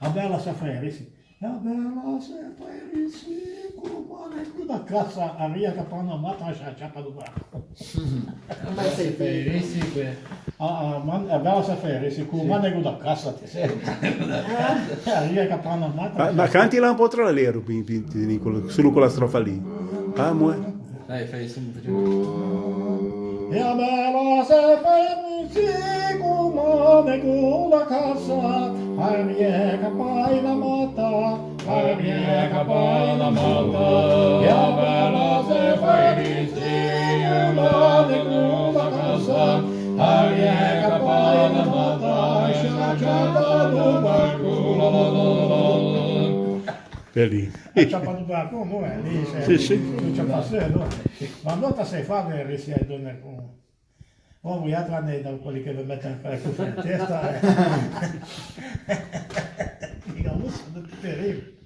a bella saferisi. A bella saferisi, comane da casa, a via capana mata a ciapa do barco. Ma sei Feirisi que. A bella saferisi, comane da casa, ti sei. A via capana mata. Ma canti là un po' tra l'ero, solo con la strofa lì. Ah, Dai, fai su un po'. E a bella saferisi, comane da casa, a via capana mata. A via capana mata. E a bella saferisi, comane da casa. Aria capana mata, sciacciata do barco. Belli. A ciapa do barco, não é? Sì, sì. Non c'è passato. Ma non ti sei fatto il risiedo nel comune. Oh, voi altri da quelli che vi mettono per la cuffia in testa. Mica muso, non ti terribile.